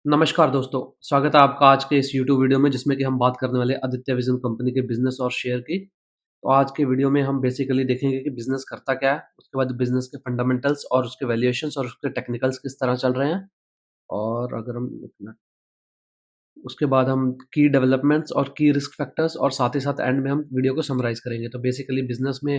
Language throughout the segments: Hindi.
नमस्कार दोस्तों, स्वागत है आपका आज के इस यूट्यूब वीडियो में जिसमें कि हम बात करने वाले हैं आदित्य विज़न कंपनी के बिज़नेस और शेयर की। तो आज के वीडियो में हम बेसिकली देखेंगे कि बिज़नेस करता क्या है, उसके बाद बिज़नेस के फंडामेंटल्स और उसके वैल्यूएशंस और उसके टेक्निकल्स किस तरह चल रहे हैं। और अगर हम एक मिनट उसके बाद हम की डेवलपमेंट्स और की रिस्क फैक्टर्स और साथ ही साथ एंड में हम वीडियो को समराइज़ करेंगे। तो बेसिकली बिज़नेस में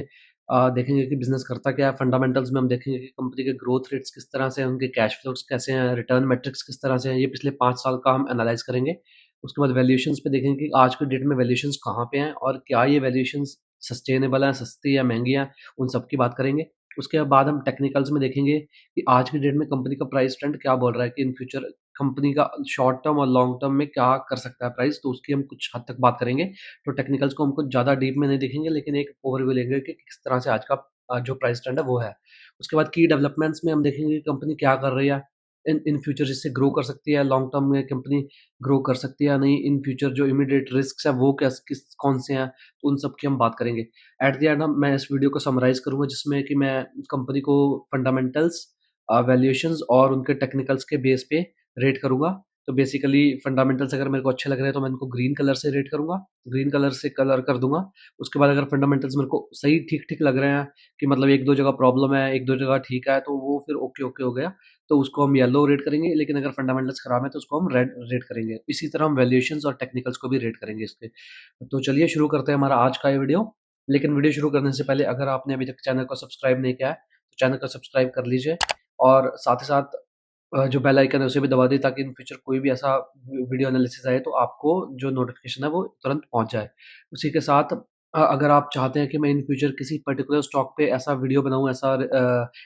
देखेंगे कि बिज़नेस करता क्या है, फंडामेंटल्स में हम देखेंगे कि कंपनी के ग्रोथ रेट्स किस तरह से हैं, उनके कैश फ्लोज़ कैसे हैं, रिटर्न मैट्रिक्स किस तरह से हैं, ये पिछले 5 साल का हम एनालाइज़ करेंगे। उसके बाद वैल्यूएशंस पे देखेंगे कि आज के डेट में वैल्यूएशंस कहाँ पे हैं और क्या ये वैल्यूएशंस सस्टेनेबल हैं, सस्ती या महँगी हैं, उन सब की बात करेंगे। उसके बाद हम टेक्निकल्स में देखेंगे कि आज की डेट में कंपनी का प्राइस ट्रेंड क्या बोल रहा है कि इन फ्यूचर कंपनी का शॉर्ट टर्म और लॉन्ग टर्म में क्या कर सकता है प्राइस, तो उसकी हम कुछ हद तक बात करेंगे। तो टेक्निकल्स को हम कुछ ज़्यादा डीप में नहीं देखेंगे, लेकिन एक ओवरव्यू लेंगे कि किस तरह से आज का जो प्राइस ट्रेंड है वो है। उसके बाद की डेवलपमेंट्स में हम देखेंगे कि कंपनी क्या कर रही है, इन इन फ्यूचर इससे ग्रो कर सकती है, लॉन्ग टर्म में कंपनी ग्रो कर सकती है या नहीं, इन फ्यूचर जो इमीडिएट रिस्क्स हैं वो कौन से हैं, तो उन सब की हम बात करेंगे। एट द एंड हम मैं इस वीडियो को समराइज़ करूँगा जिसमें कि मैं कंपनी को फंडामेंटल्स, वैल्यूएशंस और उनके टेक्निकल्स के बेस पे रेट करूँगा। तो बेसिकली फंडामेंटल्स अगर मेरे को अच्छे लग रहे हैं तो मैं इनको ग्रीन कलर से रेट करूँगा, ग्रीन कलर से कलर कर दूँगा। उसके बाद अगर फंडामेंटल्स मेरे को सही ठीक-ठीक लग रहे हैं कि मतलब 1-2 जगह प्रॉब्लम है, 1-2 जगह ठीक है, तो वो फिर ओके-ओके हो गया। तो उसको हम येलो रेट करेंगे, लेकिन अगर फंडामेंटल्स खराब है तो उसको हम रेड रेट करेंगे। इसी तरह हम वैल्यूएशंस और टेक्निकल्स को भी रेट करेंगे इसके। तो चलिए शुरू करते हैं हमारा आज का ये वीडियो। लेकिन वीडियो शुरू करने से पहले अगर आपने अभी तक चैनल को सब्सक्राइब नहीं किया है, तो चैनल को सब्सक्राइब कर लीजिए और साथ ही साथ जो बेल आइकन है उसे भी दबा दें ताकि इन फ्यूचर कोई भी ऐसा वीडियो एनालिसिस आए तो आपको जो नोटिफिकेशन है वो तुरंत पहुंच जाए। उसी के साथ अगर आप चाहते हैं कि मैं इन फ्यूचर किसी पर्टिकुलर स्टॉक पे ऐसा वीडियो बनाऊँ, ऐसा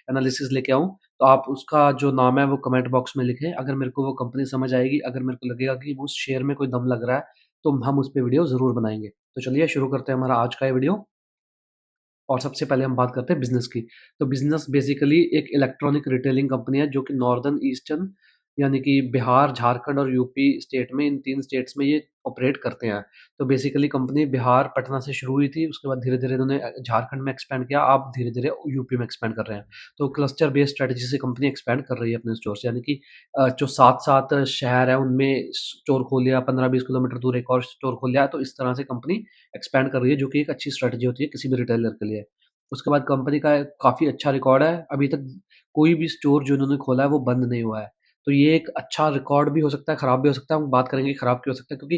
एनालिसिस लेके आऊँ, तो आप उसका जो नाम है वो कमेंट बॉक्स में लिखें। अगर मेरे को वो कंपनी समझ आएगी, अगर मेरे को लगेगा कि उस शेयर में कोई दम लग रहा है, तो हम उस पे वीडियो ज़रूर बनाएँगे। तो चलिए शुरू करते हैं हमारा आज का ये वीडियो। और सबसे पहले हम बात करते हैं बिज़नेस की। तो बिज़नेस बेसिकली एक इलेक्ट्रॉनिक रिटेलिंग कंपनी है जो कि नॉर्दर्न ईस्टर्न यानी कि बिहार, झारखंड और यूपी स्टेट में, इन 3 स्टेट्स में ये ऑपरेट करते हैं। तो बेसिकली कंपनी बिहार, पटना से शुरू हुई थी, उसके बाद धीरे-धीरे इन्होंने झारखंड में एक्सपैंड किया, अब धीरे-धीरे यूपी में एक्सपैंड कर रहे हैं। तो क्लस्टर बेस्ड स्ट्रैटेजी से कंपनी एक्सपैंड कर रही है अपने स्टोर्स, यानी कि जो 7-7 शहर हैं उनमें स्टोर खोल लिया, 15-20 किलोमीटर दूर एक और स्टोर खोल लिया, तो इस तरह से कंपनी एक्सपैंड कर रही है, जो कि एक अच्छी स्ट्रैटेजी होती है किसी भी रिटेलर के लिए। उसके बाद कंपनी का काफ़ी अच्छा रिकॉर्ड है, अभी तक कोई भी स्टोर जो इन्होंने खोला है वो बंद नहीं हुआ है। तो ये एक अच्छा रिकॉर्ड भी हो सकता है, खराब भी हो सकता है, हम बात करेंगे खराब क्यों हो सकता है, क्योंकि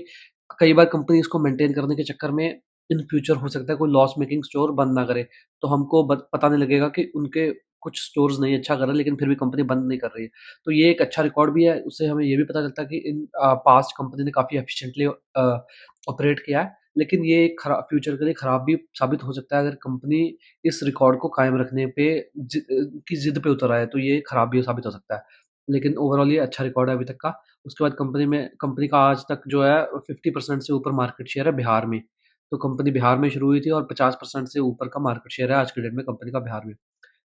कई बार कंपनी इसको मेंटेन करने के चक्कर में इन फ्यूचर हो सकता है कोई लॉस मेकिंग स्टोर बंद ना करे, तो हमको पता नहीं लगेगा कि उनके कुछ स्टोर्स नहीं अच्छा कर रहे, लेकिन फिर भी कंपनी बंद नहीं कर रही है। तो ये एक अच्छा रिकॉर्ड भी है, उससे हमें ये भी पता चलता है कि इन पास्ट कंपनी ने काफ़ी एफिशिएंटली ऑपरेट किया है। लेकिन ये फ्यूचर के लिए खराब भी साबित हो सकता है अगर कंपनी इस रिकॉर्ड को कायम रखने पे की ज़िद पे उतर आए, तो ये खराब भी साबित हो सकता है। लेकिन ओवरऑल ये अच्छा रिकॉर्ड है अभी तक का। उसके बाद कंपनी का आज तक जो है 50% से ऊपर मार्केट शेयर है बिहार में। तो कंपनी बिहार में शुरू हुई थी और 50% से ऊपर का मार्केट शेयर है आज के डेट में कंपनी का बिहार में।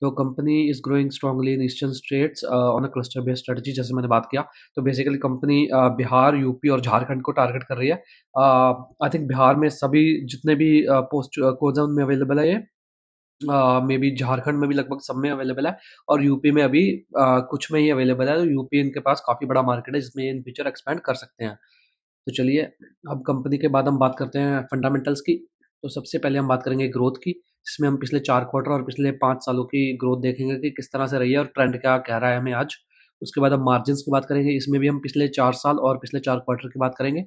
तो company is growing strongly in eastern states on a cluster based strategy, जैसे मैंने बात किया। तो बेसिकली कंपनी बिहार, यूपी और झारखंड को टारगेट कर रही है। आई थिंक बिहार में सभी जितने भी पोस्ट कोड्स हैं उनमें अवेलेबल है ये। मेबी झारखंड में भी लगभग सब में अवेलेबल है और यूपी में अभी कुछ में ही अवेलेबल है। तो यूपी इनके पास काफ़ी बड़ा मार्केट है जिसमें ये इन फ्यूचर एक्सपैंड कर सकते हैं। तो चलिए, अब कंपनी के बाद हम बात करते हैं फंडामेंटल्स की। तो सबसे पहले हम बात करेंगे ग्रोथ की, जिसमें हम पिछले 4 क्वार्टर और पिछले 5 सालों की ग्रोथ देखेंगे कि किस तरह से रही है और ट्रेंड क्या कह रहा है हमें आज। उसके बाद हम मार्जिन्स की बात करेंगे, इसमें भी हम पिछले 4 साल और पिछले 4 क्वार्टर की बात करेंगे।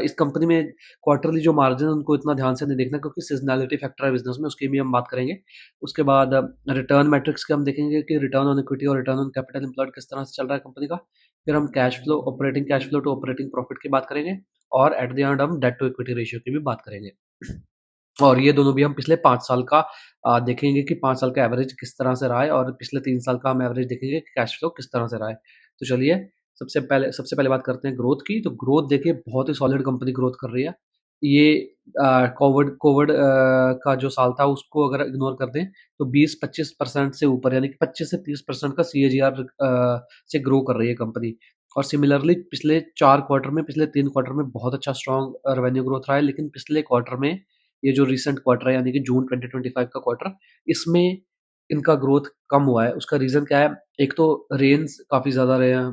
इस कंपनी में क्वार्टरली जो मार्जिन है उनको इतना ध्यान से नहीं देखना क्योंकि सीज़नैलिटी फैक्टर है बिज़नेस में, उसकी भी हम बात करेंगे। उसके बाद रिटर्न मैट्रिक्स के हम देखेंगे कि रिटर्न ऑन इक्विटी और रिटर्न ऑन कैपिटल एम्प्लॉयड किस तरह से चल रहा है कंपनी का। फिर हम cash flow, operating cash flow to operating profit की बात करेंगे और एट द एंड हम डेट टू इक्विटी रेशियो की भी बात करेंगे। और ये दोनों भी हम पिछले 5 साल का देखेंगे कि 5 साल का एवरेज किस तरह से रहा है और पिछले 3 साल का हम एवरेज देखेंगे कि कैश फ्लो किस तरह से रहा है। तो चलिए, सबसे पहले बात करते हैं ग्रोथ की। तो ग्रोथ देखिए बहुत ही सॉलिड कंपनी ग्रोथ कर रही है। ये कोविड का जो साल था उसको अगर इग्नोर कर दें तो 20-25% से ऊपर, यानी कि 25 से 30% का सीएजीआर से ग्रो कर रही है कंपनी। और सिमिलरली पिछले 4 क्वार्टर में, पिछले 3 क्वार्टर में बहुत अच्छा स्ट्रॉन्ग रेवेन्यू ग्रोथ रहा है, लेकिन पिछले क्वार्टर में, ये जो रीसेंट क्वार्टर है यानी कि जून 2025 का क्वार्टर, इसमें इनका ग्रोथ कम हुआ है। उसका रीज़न क्या है? एक तो रेन्स काफ़ी ज़्यादा रहे हैं,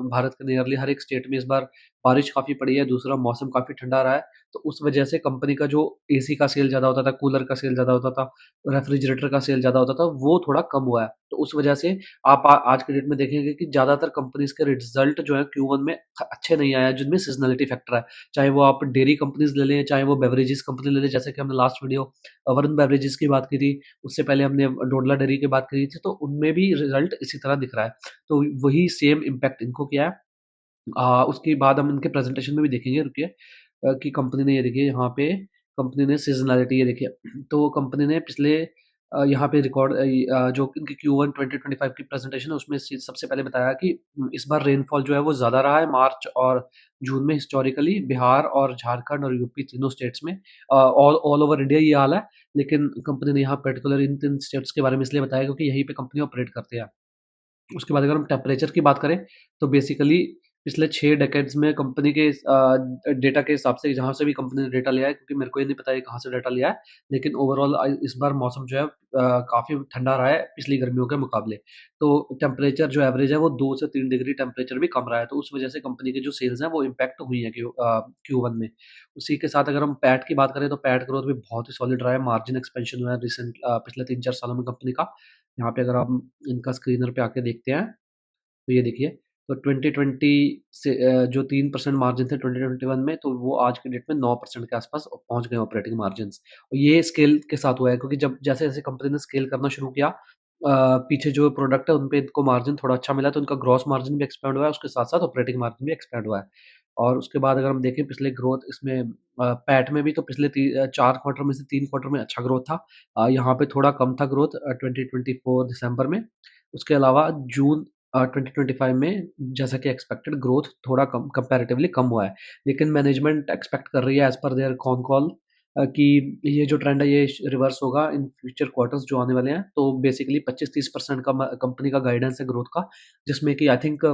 भारत के नियरली हर एक स्टेट में इस बार बारिश काफ़ी पड़ी है, दूसरा मौसम काफ़ी ठंडा रहा है, तो उस वजह से कंपनी का जो एसी का सेल ज़्यादा होता था, कूलर का सेल ज़्यादा होता था, रेफ्रिजरेटर का सेल ज़्यादा होता था, वो थोड़ा कम हुआ है। तो उस वजह से आप आज के डेट में देखेंगे कि ज़्यादातर कंपनीज़ के रिज़ल्ट जो है Q1 में अच्छे नहीं आए हैं, जिनमें सीज़नैलिटी फैक्टर है। चाहे वो आप डेयरी कंपनीज़ ले लें, चाहे वो बेवरेजेज़ कंपनी ले लें, जैसे कि हमने लास्ट वीडियो वरुण बेवरेजेज़ की बात की थी, उससे पहले हमने डोडला डेयरी की बात करी थी, तो उनमें भी रिज़ल्ट इसी तरह दिख रहा है। तो वही सेम इम्पैक्ट इनको किया है। उसके बाद हम इनके प्रेज़ेंटेशन में भी देखेंगे, रुकिए, कि कंपनी ने ये देखिए यहाँ पे कंपनी ने सीज़नैलिटी ये देखिए, तो कंपनी ने पिछले यहाँ पे रिकॉर्ड जो इनकी Q1 2025 की प्रेज़ेंटेशन है उसमें सबसे पहले बताया कि इस बार रेनफॉल जो है वो ज़्यादा रहा है मार्च और जून में हिस्टोरिकली बिहार और झारखंड और यूपी तीनों स्टेट्स में, ऑल ऑल ओवर इंडिया ये हाल है। लेकिन कंपनी ने यहाँ पर्टिकुलर इन 3 स्टेट्स के बारे में इसलिए बताया क्योंकि यहीं पे कंपनी ऑपरेट करती है। उसके बाद अगर हम टेम्परेचर की बात करें, तो बेसिकली पिछले 6 डेकेड्स में कंपनी के डेटा के हिसाब से जहाँ से भी कंपनी ने डेटा लिया है, क्योंकि मेरे को ये नहीं पता ये कहाँ से डेटा लिया है, लेकिन ओवरऑल इस बार मौसम जो है काफ़ी ठंडा रहा है पिछली गर्मियों के मुकाबले। तो टेम्परेचर जो एवरेज है वो 2 से 3 डिग्री टेम्परेचर भी कम रहा है, तो उस वजह से कंपनी की जो सेल्स हैं वो इम्पैक्ट हुई हैं Q1 में। उसी के साथ अगर हम पैट की बात करें, तो पैट ग्रोथ भी बहुत ही सॉलिड रहा है, मार्जिन एक्सपेंशन हुआ है पिछले 3-4 सालों में कंपनी का। यहाँ पे अगर आप इनका स्क्रीनर पे आके देखते हैं, तो ये देखिए, तो 2020 से जो 3% मार्जिन थे 2021 में, तो वो आज की डेट में 9% के आसपास पहुँच गए ऑपरेटिंग मार्जिन्स। और ये स्केल के साथ हुआ है, क्योंकि जब जैसे-जैसे कंपनी ने स्केल करना शुरू किया, पीछे जो प्रोडक्ट है उन पे इनको मार्जिन थोड़ा अच्छा मिला, तो उनका ग्रॉस मार्जिन भी एक्सपैंड हुआ है, उसके साथ-साथ ऑपरेटिंग मार्जिन भी एक्सपैंड हुआ है। और उसके बाद अगर हम देखें पिछले ग्रोथ इसमें, पैट में भी, तो पिछले 4 क्वार्टर में से 3 क्वार्टर में अच्छा ग्रोथ था। यहाँ पे थोड़ा कम था ग्रोथ 2024 दिसंबर में। उसके अलावा जून 2025 में जैसा कि एक्सपेक्टेड ग्रोथ थोड़ा कम, कंपैरेटिवली कम हुआ है। लेकिन मैनेजमेंट एक्सपेक्ट कर रही है as per there con call, कि ये जो ट्रेंड है ये रिवर्स होगा इन फ्यूचर क्वार्टर्स जो आने वाले हैं। तो बेसिकली 25-30% का कंपनी का गाइडेंस है ग्रोथ का, जिसमें कि आई थिंक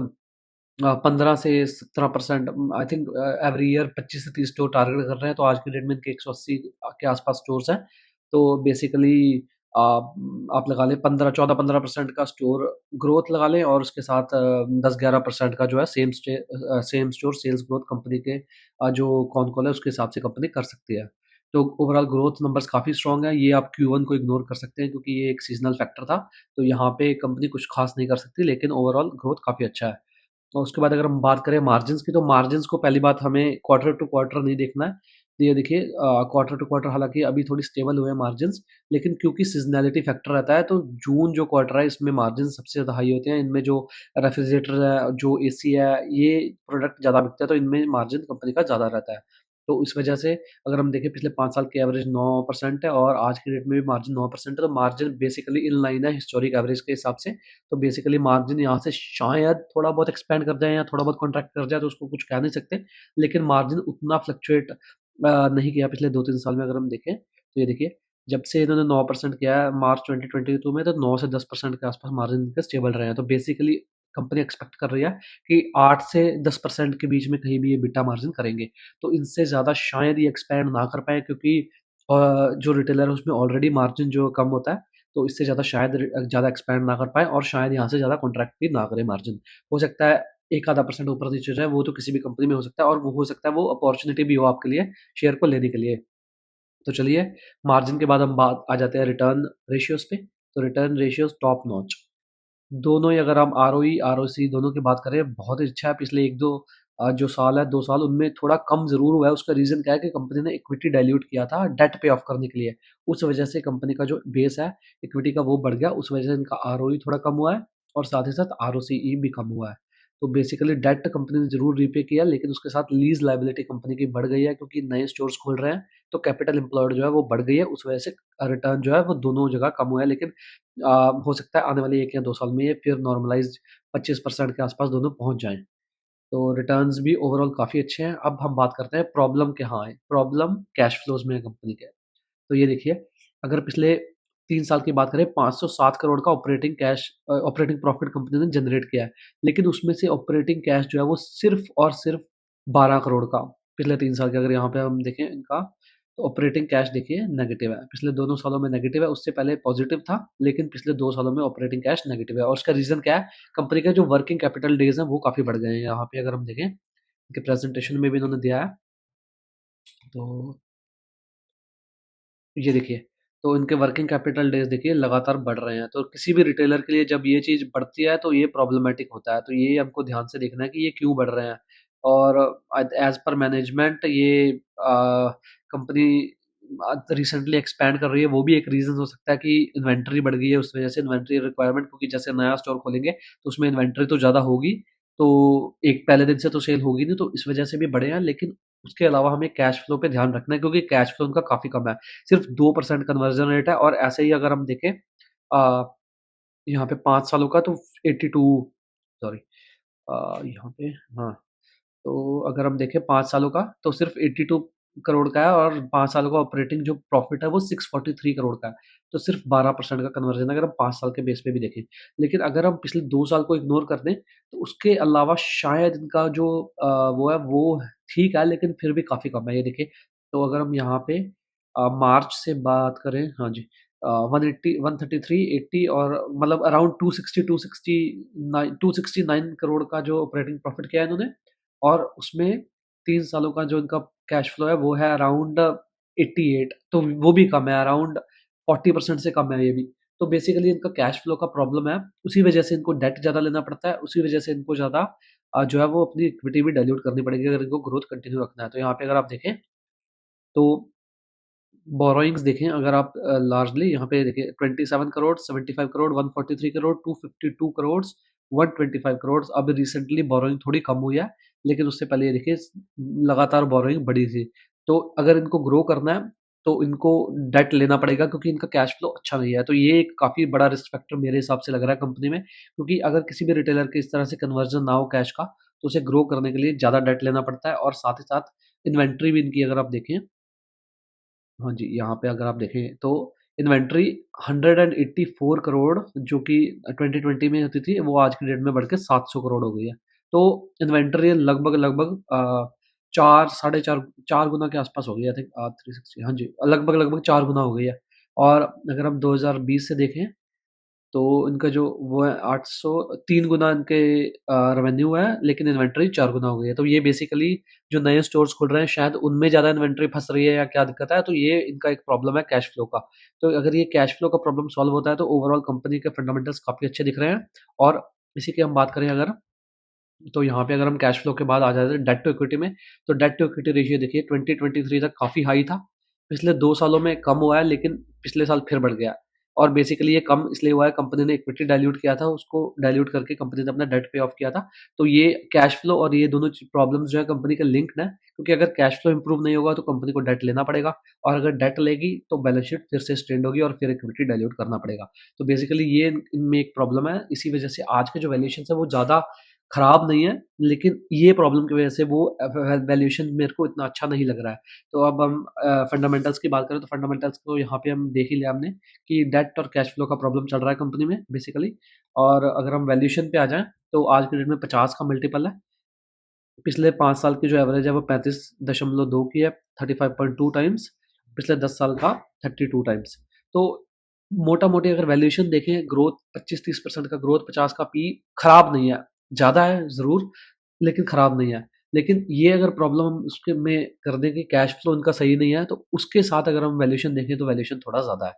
15 से 17% आई थिंक एवरी ईयर 25 से 30 स्टोर टारगेट कर रहे हैं, तो आज की डेट में इनके 180 के आसपास स्टोर्स हैं। तो बेसिकली आप लगा लें 14-15% का स्टोर ग्रोथ लगा लें, और उसके साथ 10-11% का जो है same store sales growth company के जो कॉन कॉल है उसके हिसाब से कंपनी कर सकती है। तो ओवरऑल ग्रोथ नंबर्स काफ़ी स्ट्रॉन्ग है। ये आप Q1 को इग्नोर कर सकते हैं, क्योंकि ये एक सीज़नल फैक्टर था, तो यहाँ पे कंपनी कुछ खास नहीं कर सकती, लेकिन ओवरऑल ग्रोथ काफ़ी अच्छा है। और उसके बाद अगर हम बात करें मार्जिन्स की, तो मार्जिन्स को पहली बात हमें क्वार्टर टू क्वार्टर नहीं देखना है। तो ये देखिए, क्वार्टर टू क्वार्टर हालाँकि अभी थोड़ी स्टेबल हुए हैं मार्जिन्स, लेकिन क्योंकि सीज़नैलिटी फैक्टर रहता है, तो जून जो क्वार्टर है इसमें मार्जिन्स सबसे ज़्यादा हाई होते हैं। इनमें जो रेफ्रिजरेटर है, जो एसी है, ये प्रोडक्ट ज़्यादा बिकते हैं, तो इनमें मार्जिन कंपनी का ज़्यादा रहता है। तो इस वजह से अगर हम देखें पिछले 5 साल की एवरेज 9% है, और आज की डेट में भी मार्जिन 9% है, तो मार्जिन बेसिकली इन लाइन है हिस्टोरिक एवरेज के हिसाब से। तो बेसिकली मार्जिन यहाँ से शायद थोड़ा बहुत एक्सपेंड कर जाए या थोड़ा बहुत कॉन्ट्रैक्ट कर जाए, तो उसको कुछ कह नहीं सकते। लेकिन मार्जिन उतना फ्लक्चुएट नहीं किया पिछले 2-3 साल में अगर हम देखें, तो ये देखिए, जब से इन्होंने 9% किया है मार्च 2022 में, तो 9 से 10% के आसपास मार्जिन इनके स्टेबल रहे हैं। तो बेसिकली कंपनी एक्सपेक्ट कर रही है कि 8 से 10% के बीच में कहीं भी ये एबिटा मार्जिन करेंगे। तो इनसे ज़्यादा शायद ये एक्सपैंड ना कर पाएँ, क्योंकि जो रिटेलर है उसमें ऑलरेडी मार्जिन जो कम होता है, तो इससे ज़्यादा शायद ज़्यादा एक्सपैंड ना कर पाएँ, और शायद यहाँ से ज़्यादा कॉन्ट्रैक्ट भी ना करें मार्जिन। हो सकता है 1 आधा परसेंट ऊपर-नीचे हो जाए, वो तो किसी भी कंपनी में हो सकता है, और वो हो सकता है वो अपॉर्च्युनिटी भी हो आपके लिए शेयर को लेने के लिए। तो चलिए, मार्जिन के बाद हम बात आ जाते हैं रिटर्न रेशियोज़ पे। तो रिटर्न रेशियोज़ टॉप नॉच। दोनों ही अगर हम आरओई, आरओसी दोनों की बात करें, बहुत ही अच्छा है। पिछले 1-2 जो साल है, 2 साल, उनमें थोड़ा कम ज़रूर हुआ है। उसका रीज़न क्या है कि कंपनी ने इक्विटी डाइल्यूट किया था डेट पे ऑफ करने के लिए। उस वजह से कंपनी का जो बेस है इक्विटी का वो बढ़ गया, उस वजह से इनका आरओई थोड़ा कम हुआ है, और साथ ही साथ आरओसीई भी कम हुआ है। तो बेसिकली डेट कंपनी ने ज़रूर रीपे किया, लेकिन उसके साथ लीज़ लायबिलिटी कंपनी की बढ़ गई है, क्योंकि नए स्टोर्स खुल रहे हैं, तो कैपिटल एम्प्लॉयड जो है वो बढ़ गई है। उस वजह से रिटर्न जो है वो दोनों जगह कम हुआ है, लेकिन हो सकता है आने वाले 1 या 2 साल में ये फिर नॉर्मलाइज़्ड 25% के आसपास दोनों पहुँच जाएँ। तो रिटर्न्स भी ओवरऑल काफ़ी अच्छे हैं। अब हम बात करते हैं प्रॉब्लम कहाँ है? प्रॉब्लम कैश फ्लोज़ में है कंपनी के। तो ये देखिए, अगर पिछले 3 साल की बात करें, 507 करोड़ का ऑपरेटिंग प्रॉफ़िट कंपनी ने जनरेट किया है। लेकिन उसमें से ऑपरेटिंग कैश जो है वो सिर्फ़ और सिर्फ़ 12 करोड़ का, पिछले 3 साल के अगर यहाँ पे हम देखें इनका, तो ऑपरेटिंग कैश देखिए नेगेटिव है, पिछले दोनों सालों में नेगेटिव है, उससे पहले पॉजिटिव था, लेकिन पिछले 2 सालों में ऑपरेटिंग कैश नेगेटिव है और उसका रीज़न क्या है? कंपनी के जो वर्किंग कैपिटल डेज़ हैं वो काफ़ी बढ़ गए हैं। यहाँ पे अगर हम देखें, इनके प्रेज़ेंटेशन में भी इन्होंने दिया है, तो ये देखिए, तो इनके वर्किंग कैपिटल डेज़ देखिए लगातार बढ़ रहे हैं, तो किसी भी रिटेलर के लिए जब ये चीज़ बढ़ती है तो ये प्रॉब्लमैटिक होता है, तो ये हमको ध्यान से देखना है कि ये क्यों बढ़ रहे हैं और एज़ पर मैनेजमेंट ये कंपनी रिसेंटली एक्सपैंड कर रही है, वो भी एक रीज़न हो सकता है कि इन्वेंटरी बढ़ गई है, उस वजह से इन्वेंटरी रिक्वायरमेंट क्योंकि जैसे नया स्टोर खोलेंगे, तो उसमें इन्वेंटरी तो ज़्यादा होगी, तो एक पहले दिन से तो सेल होगी नहीं, तो इस वजह से भी बढ़े हैं, लेकिन उसके अलावा हमें कैश फ्लो पे ध्यान रखना है क्योंकि कैश फ्लो उनका काफ़ी कम है। सिर्फ 2% कन्वर्जन रेट है और ऐसे ही अगर हम देखें यहाँ पे 5 सालों का तो 82 सॉरी यहाँ पे हाँ, तो अगर हम देखें 5 सालों का तो सिर्फ 82 करोड़ का है और 5 सालों का ऑपरेटिंग जो प्रॉफिट है वो 643 करोड़ का है। तो सिर्फ 12% का कन्वर्जन है अगर हम 5 साल के बेस पे भी देखें। लेकिन अगर हम पिछले 2 साल को इग्नोर कर दें तो उसके अलावा शायद इनका जो वो है वो ठीक है लेकिन फिर भी काफ़ी कम है। ये देखिए, तो अगर हम यहाँ पे मार्च से बात करें, हाँ जी, 180 133 80 और मतलब अराउंड 269 करोड़ का जो ऑपरेटिंग प्रॉफिट किया है इन्होंने और उसमें 3 सालों का जो इनका कैश फ्लो है वो है अराउंड 88, तो वो भी कम है, अराउंड 40% से कम है ये भी। तो बेसिकली इनका कैश फ्लो का प्रॉब्लम है, उसी वजह से इनको डेट ज़्यादा लेना पड़ता है, उसी वजह से इनको ज़्यादा जो है वो अपनी इक्विटी भी डाइल्यूट करनी पड़ेगी अगर इनको ग्रोथ कंटिन्यू रखना है। तो यहाँ पे अगर आप देखें तो बोरोइंग्स देखें अगर आप लार्जली यहाँ पे देखिए 27 करोड़, 75 करोड़, 143 करोड़, 252 करोड़, 125 करोड़। अब रिसेंटली बोरोइंग थोड़ी कम हुई है, लेकिन उससे पहले ये देखिए लगातार बोरोइंग बढ़ी थी। तो अगर इनको ग्रो करना है, तो इनको डेट लेना पड़ेगा क्योंकि इनका कैश फ्लो अच्छा नहीं है। तो ये एक काफ़ी बड़ा रिस्क फैक्टर मेरे हिसाब से लग रहा है कंपनी में, क्योंकि अगर किसी भी रिटेलर के इस तरह से कन्वर्जन ना हो कैश का, तो उसे ग्रो करने के लिए ज़्यादा डेट लेना पड़ता है और साथ ही साथ इन्वेंट्री भी इनकी अगर आप देखें, हाँ जी, यहाँ पे अगर आप देखें तो इन्वेंट्री 184 करोड़ जो कि 2020 में होती थी, वो आज की डेट में बढ़ के 700 करोड़ हो गई है। तो इन्वेंट्री लगभग 4 साढ़े 4 4 गुना के आसपास हो गई है, आई थिंक 360, हाँ जी, लगभग 4 गुना हो गई है। और अगर हम 2020 से देखें तो इनका जो वो है 803 गुना इनके रेवेन्यू है, लेकिन इन्वेंटरी 4 गुना हो गई है। तो ये बेसिकली जो नए स्टोर्स खुल रहे हैं शायद उनमें ज़्यादा इन्वेंटरी फँस रही है या क्या दिक्कत है, तो ये इनका एक प्रॉब्लम है कैश फ्लो का। तो अगर ये कैश फ्लो का प्रॉब्लम सॉल्व होता है तो ओवरऑल कंपनी के फंडामेंटल्स काफ़ी अच्छे दिख रहे हैं। और इसी की हम बात करें अगर, तो यहाँ पे अगर हम कैश फ्लो के बाद आ जाते हैं डेट टू इक्विटी में, तो डेट टू इक्विटी रेशियो देखिए 2023 तक काफ़ी हाई था। पिछले 2 सालों में कम हुआ है लेकिन पिछले साल फिर बढ़ गया। और बेसिकली ये कम इसलिए हुआ है, कंपनी ने इक्विटी डाइल्यूट किया था, उसको डाइल्यूट करके कंपनी ने अपना डेट पे ऑफ किया था। तो ये कैश फ्लो और ये दोनों प्रॉब्लम्स जो है कंपनी के लिंक्ड हैं, क्योंकि अगर कैश फ्लो इंप्रूव नहीं होगा तो कंपनी को डेट लेना पड़ेगा और अगर डेट लेगी तो बैलेंस शीट फिर से स्ट्रेंड होगी और फिर इक्विटी डाइल्यूट करना पड़ेगा। तो बेसिकली ये इनमें एक प्रॉब्लम है, इसी वजह से आज के जो वैल्यूएशन है वो ज़्यादा खराब नहीं है, लेकिन ये प्रॉब्लम की वजह से वो वैल्यूएशन मेरे को इतना अच्छा नहीं लग रहा है। तो अब हम फंडामेंटल्स की बात करें तो फंडामेंटल्स को यहाँ पे हम देख ही लिया हमने कि डेट और कैश फ्लो का प्रॉब्लम चल रहा है कंपनी में बेसिकली। और अगर हम वैल्यूएशन पे आ जाएँ तो आज के डेट में 50 का मल्टीपल है। पिछले 5 साल की जो एवरेज है वो 35.2 की है, 35.2 टाइम्स। पिछले 10 साल का 32 टाइम्स। तो मोटा-मोटी अगर वैल्यूएशन देखें, ग्रोथ 25-30% का ग्रोथ, 50 का पी खराब नहीं है। ज़्यादा है ज़रूर, लेकिन खराब नहीं है। लेकिन ये अगर प्रॉब्लम हम उसके में कर दें कि कैश फ्लो उनका सही नहीं है, तो उसके साथ अगर हम वैल्यूएशन देखें तो वैल्यूएशन थोड़ा ज़्यादा है।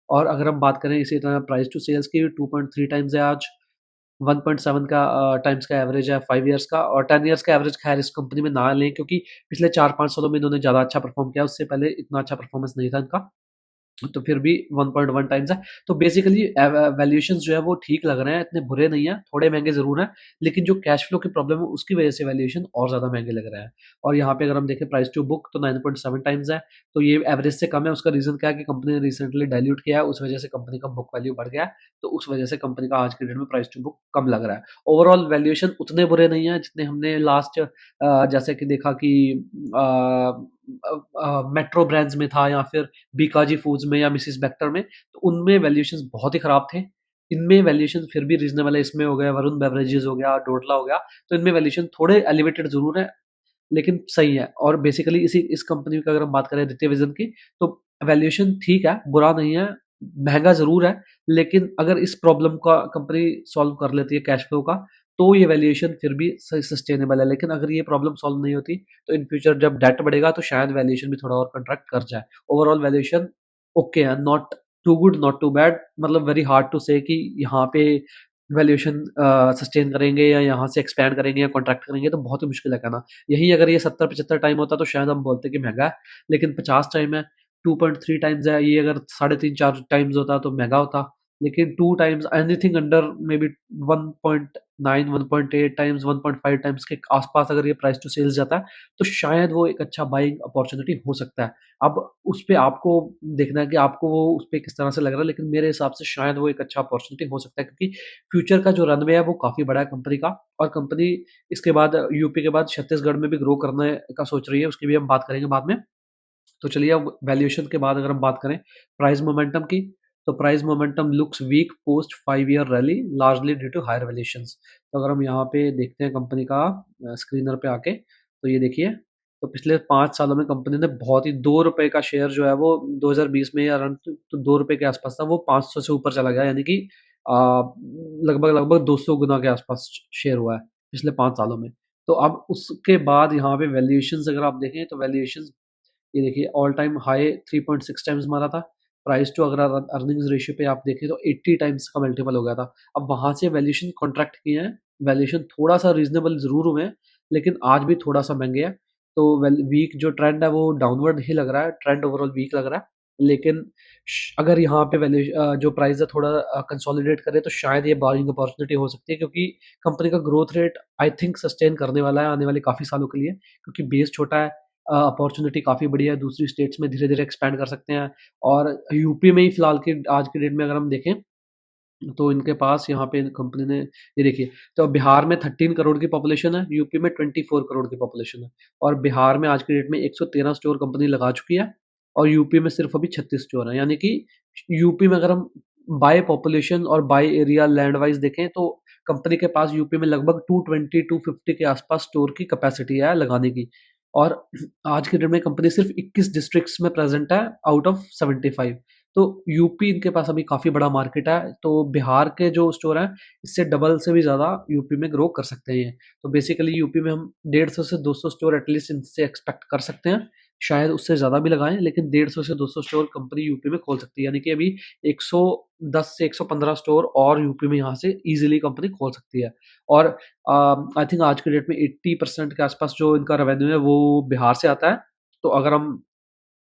और अगर हम बात करें इसी तरह प्राइस टू सेल्स की, 2.3 टाइम्स है आज। 1.7 का टाइम्स का एवरेज है 5 इयर्स का, और 10 इयर्स का एवरेज खैर इस कंपनी में ना लें क्योंकि पिछले 4-5 सालों में इन्होंने ज़्यादा अच्छा परफ़ॉर्म किया, उससे पहले इतना अच्छा परफ़ॉर्मेंस नहीं था इनका। तो फिर भी 1.1 टाइम्स है। तो बेसिकली वैल्यूएशंस जो है वो ठीक लग रहे हैं, इतने बुरे नहीं हैं, थोड़े महँगे ज़रूर हैं, लेकिन जो कैश फ्लो की प्रॉब्लम है उसकी वजह से वैल्यूएशन और ज़्यादा महँगे लग रहे हैं। और यहाँ पे अगर हम देखें प्राइस टू बुक तो 9.7 टाइम्स है, तो ये एवरेज से कम है। उसका रीज़न क्या है कि कंपनी ने रिसेंटली डाइल्यूट किया है, उस वजह से कंपनी का बुक वैल्यू बढ़ गया है, तो उस वजह से कंपनी का आज के डेट में प्राइस टू बुक कम लग रहा है। ओवरऑल वैल्यूएशन उतने बुरे नहीं हैं जितने हमने लास्ट जैसे कि देखा कि मेट्रो ब्रांड्स में था या फिर बीकाजी फूड्स में या मिसेस बेक्टर में, तो उनमें वैल्यूएशंस बहुत ही खराब थे। इनमें वैल्यूएशन फिर भी रीज़नेबल है, इसमें हो गया वरुण बेवरेजेस हो गया, डोडला हो गया, तो इनमें वैल्यूएशन थोड़े एलिवेटेड ज़रूर है। लेकिन सही है। और बेसिकली इस कंपनी की अगर हम बात करें आदित्य विज़न की, तो वैल्यूएशन ठीक है, बुरा नहीं है, महँगा ज़रूर है, लेकिन अगर इस प्रॉब्लम का कंपनी सॉल्व कर लेती है कैश फ्लो का, तो ये वैल्यूएशन फिर भी सस्टेनेबल है। लेकिन अगर ये प्रॉब्लम सॉल्व नहीं होती, तो इन फ्यूचर जब डेट बढ़ेगा तो शायद वैल्यूएशन भी थोड़ा और कंट्रैक्ट कर जाए। ओवरऑल वैल्यूएशन ओके है, not too good, not too bad, मतलब वेरी हार्ड टू से कि यहाँ पे वैल्यूएशन सस्टेन करेंगे या यहाँ से एक्सपैंड करेंगे या कॉन्ट्रैक्ट करेंगे, तो बहुत ही मुश्किल है कहना। यही अगर ये 70-75 टाइम होता तो शायद हम बोलते कि महँगा है, लेकिन 50 टाइम है, 2.3 टाइम्स है, ये अगर साढ़े 3-4 टाइम्स होता तो महँगा होता। लेकिन 2 times, anything under may be 1.9, 1.8 times, 1.5 times के आस-पास अगर ये प्राइस टू सेल्स जाता है, तो शायद वो एक अच्छा बाइंग अपॉर्च्युनिटी हो सकता है। अब उस पे आपको देखना है कि आपको वो उस पे किस तरह से लग रहा है, लेकिन मेरे हिसाब से शायद वो एक अच्छा अपॉर्च्युनिटी हो सकता है, क्योंकि फ्यूचर का जो रनवे है वो काफ़ी बड़ा है कंपनी का। और कंपनी इसके बाद यूपी के बाद छत्तीसगढ़ में भी ग्रो करने का सोच रही है, उसकी भी हम बात करेंगे बाद में। तो चलिए अब वैल्यूएशन के बाद अगर हम बात करें प्राइस मोमेंटम की, तो price momentum looks weak post 5 year rally largely due to higher valuations. तो अगर हम यहाँ पे देखते हैं कंपनी का स्क्रीनर पे आके, तो ये देखिए, तो पिछले 5 सालों में कंपनी ने बहुत ही ₹2 का शेयर जो है वो 2020 में या अराउंड तो ₹2 के आसपास था, वो 500 से ऊपर चला गया, यानी कि लगभग-लगभग 200 गुना के आसपास शेयर हुआ है पिछले 5 सालों में। तो अब उसके बाद यहाँ पे वैल्यूएशंस अगर आप देखें, तो वैल्यूएशंस ये देखिए ऑल टाइम हाई 3.6 टाइम्स मारा था। प्राइस टू अगर अर्निंग्स रेशियो पे आप देखें तो 80 टाइम्स का मल्टीपल हो गया था। अब वहाँ से वैल्यूएशन कॉन्ट्रैक्ट किए हैं, वैल्यूएशन थोड़ा-सा रीज़नेबल ज़रूर हुए हैं, लेकिन आज भी थोड़ा-सा महँगे हैं। तो वीक जो ट्रेंड है वो डाउनवर्ड ही लग रहा है, ट्रेंड ओवरऑल वीक लग रहा है। लेकिन अगर यहाँ पे जो प्राइस है थोड़ा कंसोलिडेट करे, तो शायद ये बाइंग अपॉर्च्युनिटी हो सकती है, क्योंकि कंपनी का growth rate I think sustain करने वाला है आने वाले काफ़ी सालों के लिए, क्योंकि बेस छोटा है, अपॉर्च्युनिटी काफ़ी बढ़िया है, दूसरी स्टेट्स में धीरे-धीरे एक्सपैंड कर सकते हैं। और यूपी में ही फिलहाल की आज की डेट में अगर हम देखें, तो इनके पास यहाँ पे कंपनी ने ये देखिए, तो बिहार में 13 करोड़ की पॉपुलेशन है, यूपी में 24 करोड़ की पॉपुलेशन है। और बिहार में आज की डेट में 113 स्टोर कंपनी लगा चुकी है, और यूपी में सिर्फ अभी 36 स्टोर हैं। यानी कि यूपी में अगर हम बाय पॉपुलेशन और बाय एरिया लैंड वाइज देखें, तो कंपनी के पास यूपी में लगभग 220-250 के आसपास स्टोर की कैपेसिटी है लगाने की। और आज के डेट में कंपनी सिर्फ 21 डिस्ट्रिक्ट्स में प्रेजेंट है आउट ऑफ 75। तो यूपी इनके पास अभी काफ़ी बड़ा मार्केट है, तो बिहार के जो स्टोर हैं, इससे डबल से भी ज़्यादा यूपी में ग्रो कर सकते हैं ये। तो बेसिकली यूपी में हम 150 से 200 स्टोर एटलीस्ट इनसे एक्सपेक्ट कर सकते हैं। शायद उससे ज़्यादा भी लगाएँ, लेकिन 150 से 200 स्टोर कंपनी यूपी में खोल सकती है। यानी कि अभी 110 से 115 स्टोर और यूपी में यहाँ से ईज़िली कंपनी खोल सकती है। और आई थिंक आज की डेट में 80% के आसपास जो इनका रेवेन्यू है, वो बिहार से आता है। तो अगर हम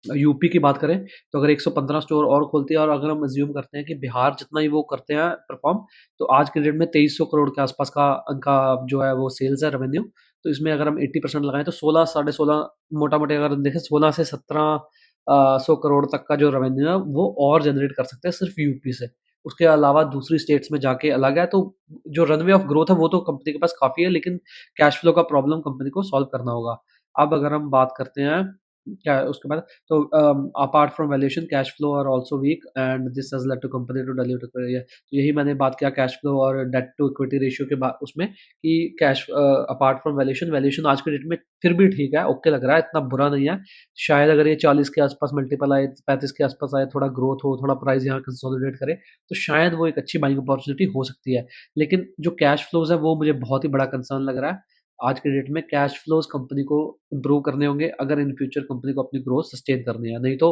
यूपी की बात करें, तो अगर 115 स्टोर और खोलते हैं, और अगर हम अज़्यूम करते हैं कि बिहार जितना ही वो करते हैं परफ़ॉर्म, तो आज के डेट में 2300 करोड़ के आसपास का उनका जो है वो सेल्स है, रेवेन्यू। तो इसमें अगर हम 80% लगाएँ, तो 16 साढ़े 16, मोटा-मोटी अगर हम देखें 16 से 17 100 करोड़ तक का जो रेवेन्यू है, वो और जनरेट कर सकते हैं सिर्फ़ यूपी से। उसके अलावा दूसरी स्टेट्स में जाके अलग है, तो जो रनवे ऑफ ग्रोथ है वो तो कंपनी के पास काफ़ी है, लेकिन कैश फ्लो का प्रॉब्लम कंपनी को सॉल्व करना होगा। अब अगर हम बात करते हैं क्या है उसके बाद, तो apart from valuation cash flow are also weak and this has led to company to dilute ये, तो यही मैंने बात किया कैश फ्लो और डेट टू इक्विटी रेशियो के बाद उसमें, कि अपार्ट फ्रॉम वैल्यूएशन, वैल्यूएशन आज के डेट में फिर भी ठीक है, ओके लग रहा है, इतना बुरा नहीं है। शायद अगर ये 40 के आसपास मल्टीपल आए, 35 के आसपास आए, थोड़ा ग्रोथ हो, थोड़ा प्राइस यहाँ कंसोलिडेट करे, तो शायद वो एक अच्छी बाइंग अपॉर्चुनिटी हो सकती है। लेकिन जो कैश फ्लोज़ है वो मुझे बहुत ही बड़ा कंसर्न लग रहा है। आज के डेट में कैश फ्लोज़ कंपनी को इम्प्रूव करने होंगे, अगर इन फ्यूचर कंपनी को अपनी ग्रोथ सस्टेन करनी है, नहीं तो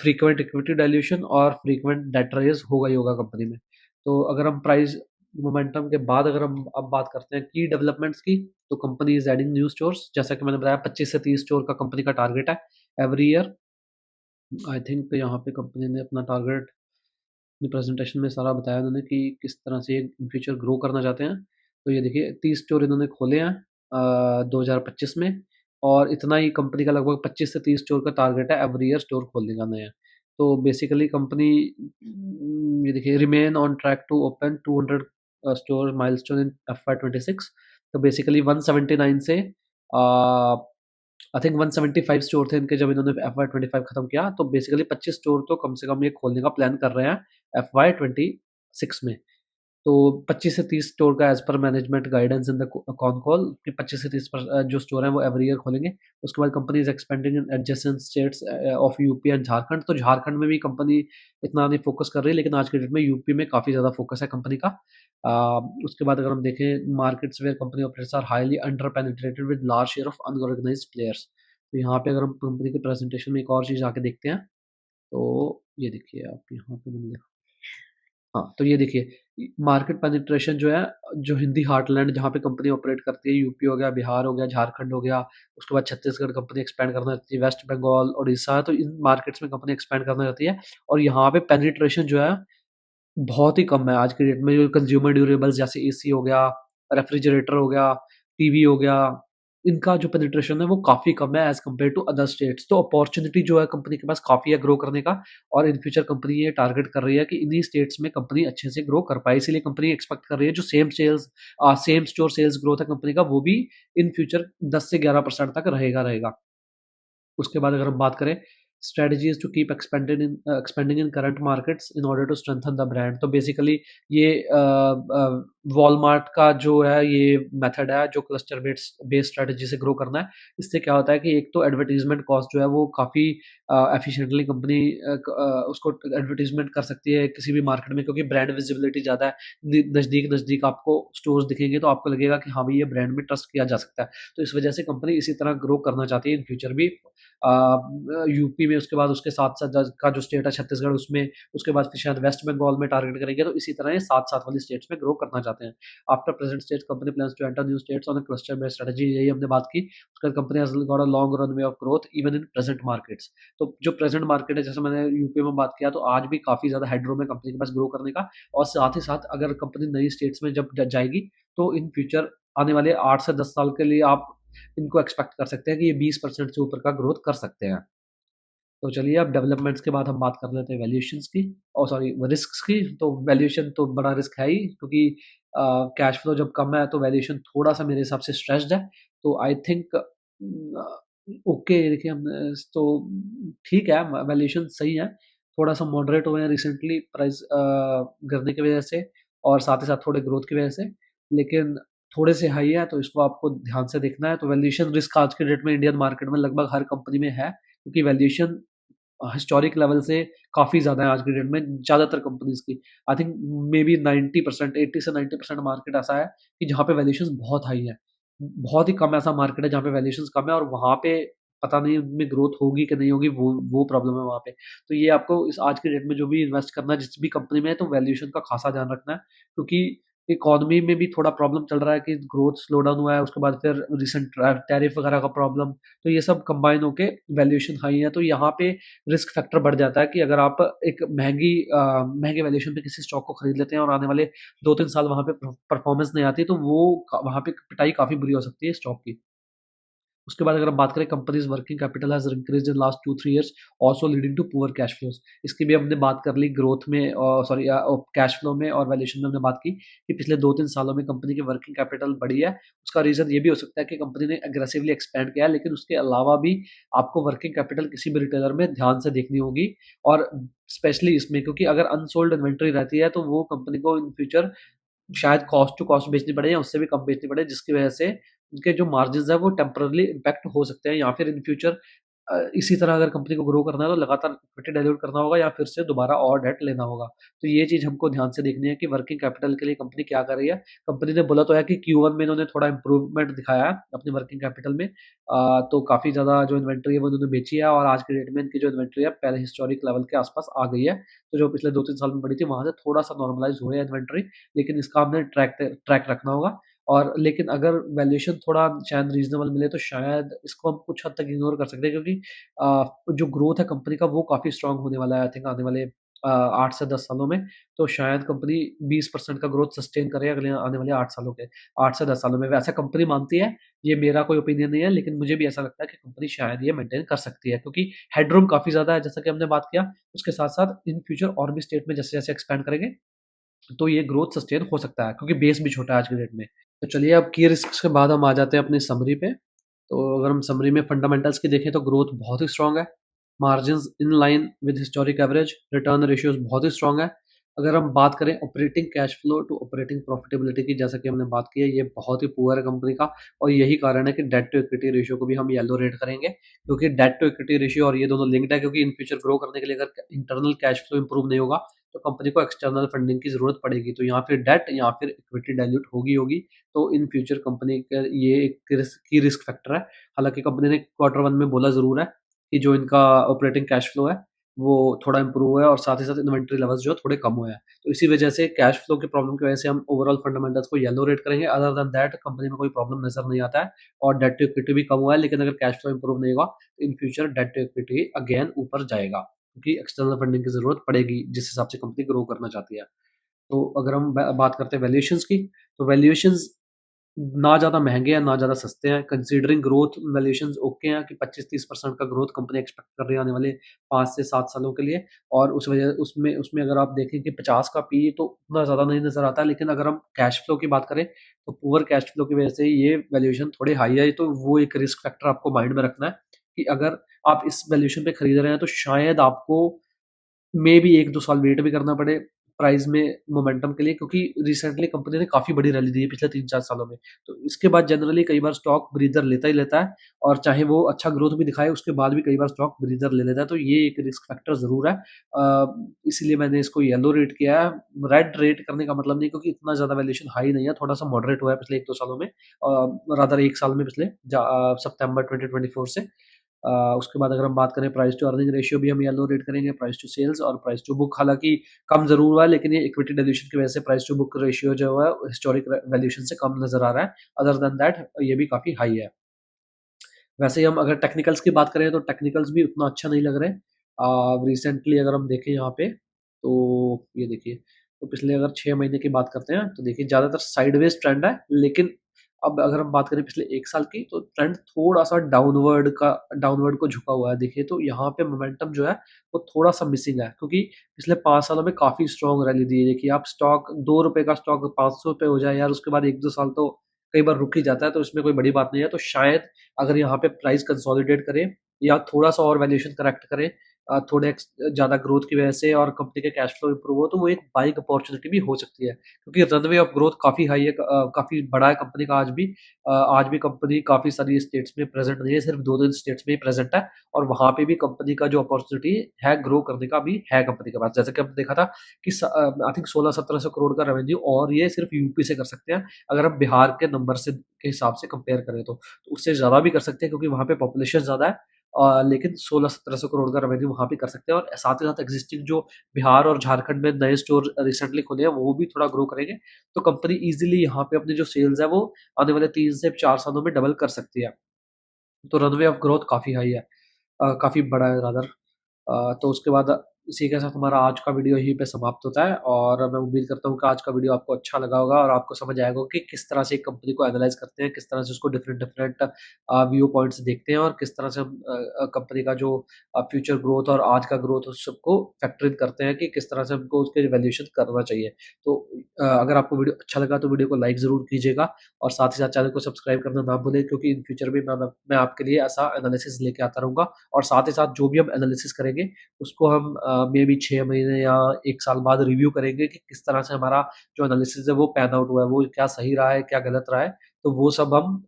फ्रीक्वेंट इक्विटी डाइल्यूशन और फ्रीक्वेंट डेट रेज़ होगा ही होगा कंपनी में। तो अगर हम प्राइस मोमेंटम के बाद अगर हम अब बात करते हैं की डेवलपमेंट्स की, तो company is adding new stores, जैसा कि मैंने बताया 25 से 30 स्टोर का कंपनी का टारगेट है एवरी ईयर। आई थिंक यहाँ पे कंपनी ने अपना टारगेट अपनी प्रेजेंटेशन में सारा बताया उन्होंने कि किस तरह से ये इन फ्यूचर ग्रो करना चाहते हैं। तो ये देखिए 30 स्टोर इन्होंने खोले हैं 2025 में, और इतना ही कंपनी का लगभग 25 से 30 स्टोर का टारगेट है एवरी ईयर स्टोर खोलने का नया। तो बेसिकली कंपनी ये देखिए remain on track to open 200 store milestone in FY 26। तो बेसिकली 179 से आई थिंक 175 स्टोर थे इनके जब इन्होंने एफवाई 25 खत्म किया, तो बेसिकली 25 स्टोर तो कम से कम ये खोलने का प्लान कर रहे हैं एफवाई 26 में। तो 25 से 30 स्टोर का as per management guidance in the con call कि 25 से 30 जो स्टोर हैं वो एवरी ईयर खोलेंगे। उसके बाद company is expanding in adjacent states of UP and Jharkhand. तो झारखंड में भी कंपनी इतना नहीं फोकस कर रही है, लेकिन आज के डेट में यूपी में काफ़ी ज़्यादा फोकस है कंपनी का। उसके बाद अगर हम देखें markets where company operates are highly under penetrated with large share of unorganized players. तो यहाँ पे अगर हम कंपनी के प्रेजेंटेशन में एक और चीज़ आके देखते हैं, तो ये देखिए आप यहाँ पे मैंने हाँ, तो ये देखिए मार्केट पेनिट्रेशन जो है, जो हिंदी हार्टलैंड जहाँ पे कंपनी ऑपरेट करती है, यूपी हो गया, बिहार हो गया, झारखंड हो गया, उसके बाद छत्तीसगढ़ कंपनी एक्सपैंड करना चाहती है, वेस्ट बंगाल, उड़ीसा, तो इन मार्केट्स में कंपनी एक्सपैंड करना चाहती है। और यहाँ पे पेनिट्रेशन जो है बहुत ही कम है आज की डेट में। जो कंज्यूमर ड्यूरेबल्स जैसे एसी हो गया, रेफ्रिजरेटर हो गया, टीवी हो गया, इनका जो पेनिट्रेशन है वो काफ़ी कम है as compare to other states. तो अपॉर्च्युनिटी जो है कंपनी के पास काफ़ी है ग्रो करने का, और इन फ्यूचर कंपनी ये टारगेट कर रही है कि इन्हीं स्टेट्स में कंपनी अच्छे से ग्रो कर पाए। इसीलिए कंपनी एक्सपेक्ट कर रही है जो सेम स्टोर सेल्स ग्रोथ है कंपनी का, वो भी इन फ्यूचर 10 से 11% तक रहेगा। उसके बाद अगर हम बात करें strategies to keep expanding in current markets in order to strengthen the brand. तो बेसिकली ये वॉलमार्ट का जो है ये मेथड है जो क्लस्टर बेस्ड स्ट्रेटजी से ग्रो करना है। इससे क्या होता है कि एक तो एडवर्टीजमेंट कॉस्ट जो है वो काफ़ी एफिशिएंटली कंपनी उसको एडवर्टीजमेंट कर सकती है किसी भी मार्केट में, क्योंकि ब्रांड विजिबिलिटी ज़्यादा है। नज़दीक नज़दीक आपको स्टोर्स दिखेंगे तो आपको लगेगा कि हाँ भाई ये ब्रांड में ट्रस्ट किया जा सकता है। तो इस वजह से कंपनी इसी तरह ग्रो करना चाहती है इन फ्यूचर भी। यूपी में, उसके बाद उसके साथ-साथ का जो स्टेट है छत्तीसगढ़ उसमें, उसके बाद फिर शायद वेस्ट बंगाल में टारगेट करेंगे। तो इसी तरह ये साथ-साथ वाली स्टेट्स में ग्रो करना चाहते हैं। After present stage company plans to enter new states on a cluster based strategy, यही हमने बात की। उसके बाद company has got a long runway of growth even in present markets. तो जो प्रेजेंट मार्केट है, जैसे मैंने यूपी में बात किया, तो आज भी काफ़ी ज़्यादा हेडरूम है कंपनी के पास ग्रो करने का। और साथ ही साथ अगर कंपनी नई स्टेट्स में जब जाएगी, तो इन फ्यूचर आने वाले 8 से 10 साल के लिए आप इनको एक्सपेक्ट कर सकते हैं कि ये 20% से ऊपर का ग्रोथ कर सकते हैं। तो चलिए अब डेवलपमेंट्स के बाद हम बात कर लेते हैं वैल्यूएशंस की, और सॉरी रिस्क्स की। तो वैल्यूएशन तो बड़ा रिस्क है ही, क्योंकि कैश फ्लो जब कम है तो वैल्यूएशन थोड़ा-सा मेरे हिसाब से स्ट्रेच्ड है। तो आई थिंक ओके, देखिए हमने तो ठीक है, वैल्यूएशन सही है, थोड़ा-सा मॉडरेट हुए हैं रिसेंटली प्राइस गिरने की वजह से, और साथ ही साथ थोड़े ग्रोथ की वजह से, लेकिन थोड़े से हाई है, तो इसको आपको ध्यान से देखना है। तो वैल्यूएशन रिस्क आज के डेट में इंडियन मार्केट में लगभग हर कंपनी में है, क्योंकि वैल्यूएशन हिस्टोरिक लेवल से काफ़ी ज़्यादा है आज की डेट में ज़्यादातर कंपनीज़ की। आई थिंक मे बी 90%, 80 से 90% मार्केट ऐसा है कि जहाँ पे वैल्यूएशंस बहुत हाई है। बहुत ही कम ऐसा मार्केट है जहाँ पे वैल्यूएशंस कम है, और वहाँ पे पता नहीं उनमें ग्रोथ होगी कि नहीं होगी, वो प्रॉब्लम है वहाँ पे। तो ये आपको इस आज की डेट में जो भी इन्वेस्ट करना है जिस भी कंपनी में है, तो वैल्यूएशन का खासा ध्यान रखना है, क्योंकि इकोनॉमी में भी थोड़ा प्रॉब्लम चल रहा है कि ग्रोथ स्लो डाउन हुआ है, उसके बाद फिर रिसेंट टैरिफ वगैरह का प्रॉब्लम, तो ये सब कंबाइन होके वैल्यूएशन हाई है। तो यहाँ पे रिस्क फैक्टर बढ़ जाता है कि अगर आप एक महँगे वैल्यूएशन पे किसी स्टॉक को खरीद लेते हैं और आने वाले 2-3 साल वहाँ पे परफॉर्मेंस नहीं आती, तो वो वहाँ पे पिटाई काफ़ी बुरी हो सकती है स्टॉक की। उसके बाद अगर हम बात करें companies working capital has increased in last 2-3 years also leading to poor cash flows. इसकी भी हमने बात कर ली ग्रोथ में, सॉरी कैश फ्लो में और वैल्यूएशन में हमने बात की कि पिछले 2-3 सालों में कंपनी की वर्किंग कैपिटल बढ़ी है। उसका रीज़न ये भी हो सकता है कि कंपनी ने एग्रेसिवली एक्सपैंड किया है, लेकिन उसके अलावा भी आपको वर्किंग कैपिटल किसी भी रिटेलर में ध्यान से देखनी होगी, और स्पेशली इसमें, क्योंकि अगर अनसोल्ड इन्वेंटरी रहती है तो वो कंपनी को इन फ्यूचर शायद कॉस्ट टू कॉस्ट बेचनी पड़े या उससे भी कम बेचनी पड़े, जिसकी वजह से उनके जो मार्जिन्स हैं वो टेम्परेरीली इम्पैक्ट हो सकते हैं, या फिर इन फ्यूचर इसी तरह अगर कंपनी को ग्रो करना है तो लगातार इक्विटी डाइल्यूट करना होगा या फिर से दोबारा और डेट लेना होगा। तो ये चीज़ हमको ध्यान से देखनी है कि वर्किंग कैपिटल के लिए कंपनी क्या कर रही है। कंपनी ने बोला तो है कि Q1 में इन्होंने थोड़ा इम्प्रूवमेंट दिखाया है अपनी वर्किंग कैपिटल में। तो काफ़ी ज़्यादा जो इन्वेंटरी है वो इन्होंने बेची है, और आज की डेट में इनकी जो इन्वेंटरी है पहले हिस्टोरिक लेवल के आसपास आ गई है। तो जो पिछले 2-3 साल में बढ़ी थी वहाँ से थोड़ा-सा नॉर्मलाइज़ हुए है इन्वेंटरी, लेकिन इसका हमने ट्रैक रखना होगा। और लेकिन अगर वैल्यूएशन थोड़ा शायद रीज़नेबल मिले तो शायद इसको हम कुछ हद तक इग्नोर कर सकते हैं, क्योंकि जो ग्रोथ है कंपनी का वो काफ़ी स्ट्रॉन्ग होने वाला है आई थिंक आने वाले 8 से 10 सालों में। तो शायद कंपनी 20% का ग्रोथ सस्टेन करे अगले आने वाले 8 से 10 सालों में। वैसा कंपनी मानती है, ये मेरा कोई ओपिनियन नहीं है, लेकिन मुझे भी ऐसा लगता है कि कंपनी शायद ये मेंटेन कर सकती है, क्योंकि हेडरूम काफ़ी ज़्यादा है जैसा कि हमने बात किया। उसके साथ-साथ इन फ्यूचर और भी स्टेट में जैसे-जैसे एक्सपैंड करेंगे, तो ये ग्रोथ सस्टेन हो सकता है, क्योंकि बेस भी छोटा है आज की डेट में। तो चलिए अब की रिस्क्स के बाद हम आ जाते हैं अपनी समरी पे। तो अगर हम समरी में फंडामेंटल्स की देखें तो ग्रोथ बहुत ही स्ट्रॉन्ग है, margins in line with historic average, return ratios बहुत ही स्ट्रॉन्ग है, अगर हम बात करें operating cash flow to operating profitability की, जैसा कि हमने बात की है, ये बहुत ही पुअर है कंपनी का और यही कारण है कि डेट टू इक्विटी रेशियो को भी हम येलो रेट करेंगे, क्योंकि डेट टू इक्विटी रेशियो और ये दोनों लिंक्ड है, क्योंकि इन फ्यूचर ग्रो करने के लिए अगर इंटरनल कैश फ्लो इंप्रूव नहीं होगा तो कंपनी को एक्सटर्नल फंडिंग की जरूरत पड़ेगी, तो यहाँ फिर डेट या फिर इक्विटी डाइल्यूट होगी। तो इन फ्यूचर कंपनी का ये एक की रिस्क फैक्टर है। हालांकि कंपनी ने क्वार्टर वन में बोला जरूर है कि जो इनका ऑपरेटिंग कैश फ्लो है वो थोड़ा इम्प्रूव हुआ है और साथ ही साथ इन्वेंट्री लेवल्स जो है थोड़े कम हुए हैं। तो इसी वजह से कैश फ्लो की प्रॉब्लम की वजह से हम ओवरऑल फंडामेंटल्स को येलो रेट करेंगे। अदर देन दैट कंपनी में कोई प्रॉब्लम नजर नहीं आता है और डेट टू इक्विटी भी कम हुआ है, लेकिन अगर कैश फ्लो इंप्रूव नहीं होगा तो in future debt to equity again ऊपर जाएगा, क्योंकि एक्सटर्नल फंडिंग की जरूरत पड़ेगी जिस हिसाब से कंपनी ग्रो करना चाहती है। तो अगर हम बात करते हैं वैल्यूएशंस की, तो वैल्यूएशंस ना ज़्यादा महँगे हैं, ना ज़्यादा सस्ते हैं। कंसीडरिंग ग्रोथ वैल्यूएशंस ओके हैं कि 25-30% का ग्रोथ कंपनी एक्सपेक्ट कर रही है आने वाले 5 से 7 सालों के लिए, और उस वजह उसमें उसमें अगर आप देखें कि 50 का पीई तो उतना ज़्यादा नहीं नज़र आता है। लेकिन अगर हम कैश फ्लो की बात करें, तो पुअर कैश फ्लो की वजह से ये वैल्यूएशन थोड़े हाई है। तो वो एक रिस्क फैक्टर आपको माइंड में रखना है कि अगर आप इस वैल्यूएशन पे खरीद रहे हैं, तो शायद आपको मेबी 1-2 साल वेट भी करना पड़े प्राइस में मोमेंटम के लिए, क्योंकि रिसेंटली कंपनी ने काफ़ी बड़ी रैली दी है पिछले 3-4 सालों में। तो इसके बाद जनरली कई बार स्टॉक ब्रीदर लेता ही लेता है, और चाहे वो अच्छा ग्रोथ भी दिखाए उसके बाद भी कई बार स्टॉक ब्रीदर ले लेता है। तो ये एक रिस्क फैक्टर ज़रूर है। इसीलिए मैंने इसको येलो रेट किया है। रेड रेट करने का मतलब नहीं, क्योंकि इतना ज़्यादा वैल्यूएशन हाई नहीं है, थोड़ा-सा मॉडरेट हुआ है पिछले 1-2 सालों में, रादर 1 साल में पिछले सितंबर 2024 से। उसके बाद अगर हम बात करें प्राइस टू अर्निंग रेशियो भी हम येलो रेट करेंगे, प्राइस टू सेल्स और प्राइस टू बुक। हालाँकि कम ज़रूर हुआ है, लेकिन ये इक्विटी डिल्यूशन की वजह से प्राइस टू बुक रेशियो जो है हिस्टोरिक वैल्यूएशन से कम नज़र आ रहा है। अदर देन दैट ये भी काफ़ी हाई है। वैसे ही हम अगर टेक्निकल्स की बात करें तो टेक्निकल्स भी उतना अच्छा नहीं लग रहे। रिसेंटली अगर हम देखें यहाँ पे, तो ये देखिए, तो पिछले अगर 6 महीने की बात करते हैं तो देखिए ज़्यादातर साइडवेज ट्रेंड है, लेकिन अब अगर हम बात करें पिछले 1 साल की, तो ट्रेंड थोड़ा-सा डाउनवर्ड को झुका हुआ है। देखिए तो यहाँ पे मोमेंटम जो है वो थोड़ा-सा मिसिंग है, क्योंकि पिछले 5 सालों में काफ़ी स्ट्रॉन्ग रैली दी है। देखिए आप स्टॉक ₹2 का स्टॉक ₹500 हो जाए यार, उसके बाद 1-2 साल तो कई बार रुक ही जाता है, तो इसमें कोई बड़ी बात नहीं है। तो शायद अगर यहाँ पे प्राइस कंसोलिडेट करे या थोड़ा-सा और वैल्यूएशन करेक्ट करे, थोड़े ज़्यादा ग्रोथ की वजह से और कंपनी के कैश फ्लो इंप्रूव हो, तो वो एक बाइंग अपॉर्चुनिटी भी हो सकती है। क्योंकि रनवे ऑफ ग्रोथ काफ़ी हाई है, काफ़ी बड़ा है कंपनी का आज भी। आज भी कंपनी काफ़ी सारी स्टेट्स में प्रेज़ेंट नहीं है, सिर्फ 2-3 स्टेट्स में ही प्रेज़ेंट है, और वहाँ पे भी कंपनी का जो अपॉर्चुनिटी है ग्रो करने का भी है कंपनी के पास। जैसे कि हमने देखा था कि आई थिंक 1600-1700 करोड़ का रेवेन्यू और ये सिर्फ यूपी से कर सकते हैं, अगर हम बिहार के नंबर से के हिसाब से कंपेयर करें तो। तो उससे ज़्यादा भी कर सकते हैं, क्योंकि वहाँ पे पॉपुलेशन ज़्यादा है। लेकिन 1600-1700 करोड़ का रेवेन्यू वहाँ पे कर सकते हैं, और साथ ही साथ एक्जिस्टिंग जो बिहार और झारखंड में नए स्टोर रिसेंटली खुले हैं, वो भी थोड़ा ग्रो करेंगे। तो कंपनी ईज़िली यहाँ पे अपनी जो सेल्स है वो आने वाले 3 से 4 सालों में डबल कर सकती है। तो रनवे ऑफ ग्रोथ काफ़ी हाई है, काफ़ी बड़ा है रादर। तो उसके बाद इसी के साथ हमारा आज का वीडियो यहीं पे समाप्त होता है, और मैं उम्मीद करता हूँ कि आज का वीडियो आपको अच्छा लगा होगा और आपको समझ आएगा कि किस तरह से एक कंपनी को एनालाइज़ करते हैं, किस तरह से उसको डिफरेंट डिफरेंट व्यू पॉइंट से देखते हैं, और किस तरह से हम कंपनी का जो फ्यूचर ग्रोथ और आज का ग्रोथ उस सबको फैक्टर इन करते हैं कि किस तरह से हमको उसके वैल्यूएशन करना चाहिए। तो अगर आपको वीडियो अच्छा लगा तो वीडियो को लाइक ज़रूर कीजिएगा, और साथ ही साथ चैनल को सब्सक्राइब करना ना भूलें, क्योंकि इन फ्यूचर भी मैं आपके लिए ऐसा एनालिसिस लेके आता रहूँगा, और साथ ही साथ जो भी हम एनालिसिस करेंगे उसको हम मेबी 6 महीने या 1 साल बाद रिव्यू करेंगे कि किस तरह से हमारा जो एनालिसिस है वो पैन आउट हुआ है, वो क्या सही रहा है, क्या गलत रहा है। तो वो सब हम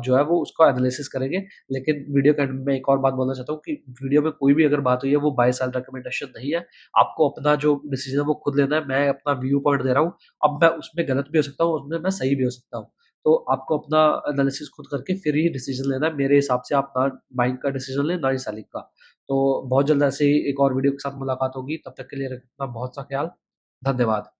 जो है वो उसका एनालिसिस करेंगे। लेकिन वीडियो के एंड में एक और बात बोलना चाहता हूँ कि वीडियो में कोई भी अगर बात हुई है वो बाय सेल रिकमेंडेशन नहीं है। आपको अपना जो डिसीज़न है वो खुद लेना है। मैं अपना व्यू पॉइंट दे रहा हूँ। अब मैं उसमें गलत भी हो सकता हूँ, उसमें मैं सही भी हो सकता हूँ। तो आपको अपना एनालिसिस खुद करके फिर ही डिसीज़न लेना है। मेरे हिसाब से आप ना बाइंग का डिसीज़न लें, ना ही सेलिंग का। तो बहुत जल्द ऐसे ही एक और वीडियो के साथ मुलाकात होगी, तब तक के लिए रखना बहुत सा ख्याल। धन्यवाद।